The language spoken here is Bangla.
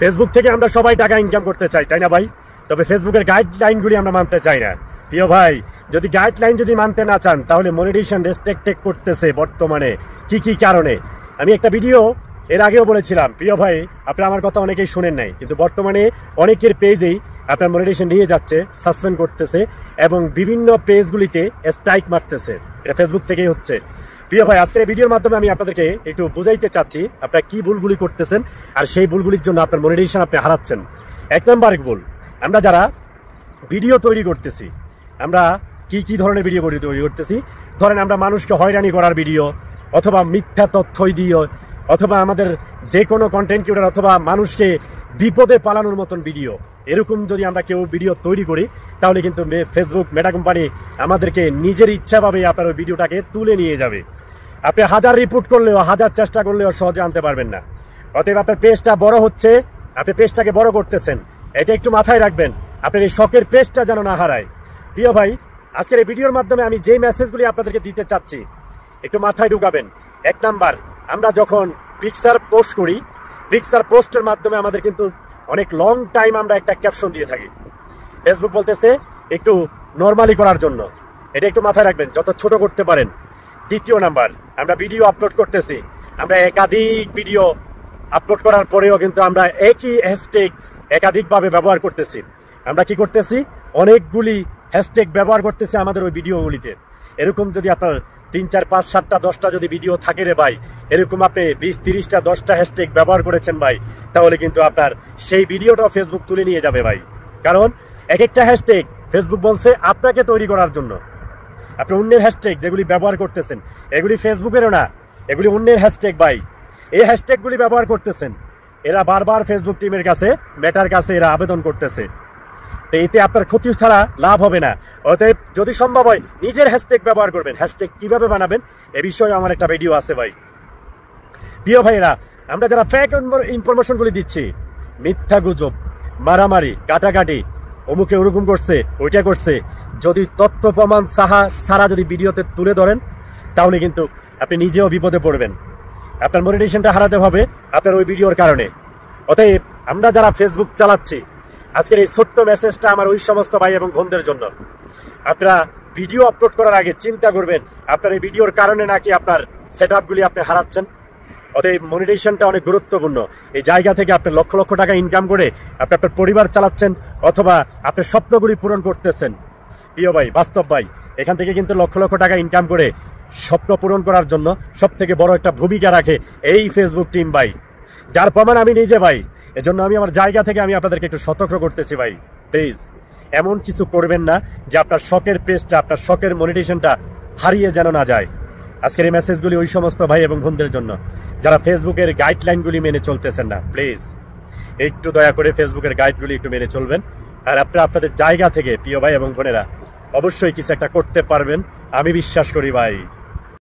ফেসবুক থেকে আমরা সবাই টাকা ইনকাম করতে চাই, তাই না ভাই? তবে ফেসবুকের গাইডলাইনগুলি আমরা মানতে চাই না। প্রিয় ভাই, যদি গাইডলাইন যদি মানতে না চান তাহলে মনিটাইজেশন রেস্ট্রিক্টেড করতেছে বর্তমানে কি কারণে। আমি একটা ভিডিও এর আগেও বলেছিলাম, প্রিয় ভাই আপনারা আমার কথা অনেকেই শুনেন নাই, কিন্তু বর্তমানে অনেকের পেজেই আপনার মনিটাইজেশন নিয়ে যাচ্ছে, সাসপেন্ড করতেছে এবং বিভিন্ন পেজগুলিতে স্ট্রাইক মারতেছে। এটা ফেসবুক থেকেই হচ্ছে। প্রিয় ভাই, আজকের ভিডিওর মাধ্যমে আমি আপনাদেরকে একটু বুঝাইতে চাচ্ছি আপনারা কি ভুলগুলি করতেছেন আর সেই ভুলগুলির জন্য আপনার মনিটাইজেশন আপনি হারাচ্ছেন। 1 নম্বর ভুল, আমরা যারা ভিডিও তৈরি করতেছি, আমরা কি ধরনের ভিডিও তৈরি করতেছি, ধরেন আমরা মানুষকে হয়রানি করার ভিডিও, অথবা মিথ্যা তথ্য দিয়ে, অথবা আমাদের যে কোনো কন্টেন্ট ক্রিয়েটর অথবা মানুষকে বিপদে পালানোর মতন ভিডিও, এরকম যদি আমরা কেউ ভিডিও তৈরি করি তাহলে কিন্তু ফেসবুক মেটা কোম্পানি আমাদেরকে নিজের ইচ্ছাভাবে আপনার ওই ভিডিওটাকে তুলে নিয়ে যাবে। আপনি 1000 রিপোর্ট করলেও 1000 চেষ্টা করলেও সহজে আনতে পারবেন না। অতএব আপনার পেজটা বড় হচ্ছে, আপনি পেজটাকে বড় করতেছেন, এটা একটু মাথায় রাখবেন, আপনার এই শখের পেজটা যেন না হারায়। প্রিয় ভাই, আজকের এই ভিডিওর মাধ্যমে আমি যে মেসেজগুলি আপনাদেরকে দিতে চাচ্ছি একটু মাথায় ঢুকাবেন। 1 নাম্বার, আমরা যখন পিকচার পোস্ট করি, পিকচার পোস্টের মাধ্যমে আমাদের কিন্তু অনেক লং টাইম আমরা একটা ক্যাপশন দিয়ে থাকি। ফেসবুক বলতেছে একটু নর্মালি করার জন্য, এটা একটু মাথায় রাখবেন, যত ছোট করতে পারেন। 2 নাম্বার, আমরা ভিডিও আপলোড করতেছি, আমরা একাধিক ভিডিও আপলোড করার পরেও কিন্তু আমরা একই হ্যাশট্যাগ একাধিকভাবে ব্যবহার করতেছি। আমরা কি করতেছি, অনেকগুলি হ্যাশট্যাগ ব্যবহার করতেছি আমাদের ওই ভিডিওগুলিতে। এরকম যদি আপনার 3, 4, 5, 7টা 10টা যদি ভিডিও থাকে রে ভাই, এরকম আপনি 20, 30টা 10টা হ্যাশট্যাগ ব্যবহার করেছেন ভাই, তাহলে কিন্তু আপনার সেই ভিডিওটাও ফেসবুক তুলে নিয়ে যাবে ভাই। কারণ এক একটা হ্যাশট্যাগ ফেসবুক বলছে আপনাকে তৈরি করার জন্য। আপনি অন্যের হ্যাশট্যাগ যেগুলি ব্যবহার করতেছেন এগুলি ফেসবুকেরও না, এগুলি অন্যের হ্যাশট্যাগ ভাই। এই হ্যাশট্যাগুলি ব্যবহার করতেছেন, এরা বারবার ফেসবুক টিমের কাছে, মেটার কাছে এরা আবেদন করতেছে। তো এতে আপনার ক্ষতি ছাড়া লাভ হবে না। অতএব যদি সম্ভব হয় নিজের হ্যাশট্যাগ ব্যবহার করবেন। হ্যাশট্যাগ কিভাবে বানাবেন এ বিষয়ে আমার একটা ভিডিও আছে ভাই। প্রিয় ভাইয়েরা, আমরা যারা ফেক ইনফরমেশনগুলি দিচ্ছি, মিথ্যা গুজব, মারামারি, কাটাকাটি, অমুকে ওরকম করছে, ওইটা করছে, যদি তথ্য প্রমাণ সারা যদি ভিডিওতে তুলে ধরেন তাহলে কিন্তু আপনি নিজেও বিপদে পড়বেন। আপনার মনিটাইজেশনটা হারাতে হবে আপনার ওই ভিডিওর কারণে। অতএব আমরা যারা ফেসবুক চালাচ্ছি, আজকের এই ছোট্ট মেসেজটা আমার ওই সমস্ত ভাই এবং বোনদের জন্য। আপনারা ভিডিও আপলোড করার আগে চিন্তা করবেন আপনার এই ভিডিওর কারণে নাকি আপনার সেটআপগুলি আপনি হারাচ্ছেন। অতএব মনিটাইজেশনটা অনেক গুরুত্বপূর্ণ। এই জায়গা থেকে আপনি লক্ষ লক্ষ টাকা ইনকাম করে আপনি আপনার পরিবার চালাচ্ছেন, অথবা আপনার স্বপ্নগুলি পূরণ করতেছেন। প্রিয় ভাই, বাস্তব ভাই, এখান থেকে কিন্তু লক্ষ লক্ষ টাকা ইনকাম করে স্বপ্ন পূরণ করার জন্য সবথেকে বড় একটা ভূমিকা রাখে এই ফেসবুক টিম ভাই, যার প্রমাণ আমি নিজে ভাই। এজন্য আমি আমার জায়গা থেকে আমি আপনাদেরকে একটু সতর্ক করতেছি ভাই, প্লিজ এমন কিছু করবেন না যে আপনার শখের পেজটা, আপনার শখের মনিটাইজেশনটা হারিয়ে যেন না যায়। আজকের এই মেসেজগুলি ওই সমস্ত ভাই এবং বোনদের জন্য যারা ফেসবুকের গাইডলাইনগুলি মেনে চলতেছেন না। প্লিজ একটু দয়া করে ফেসবুকের গাইডগুলি একটু মেনে চলবেন। আর আপনারা আপনাদের জায়গা থেকে প্রিয় ভাই এবং বোনেরা অবশ্যই কিছু একটা করতে পারবেন, আমি বিশ্বাস করি ভাই।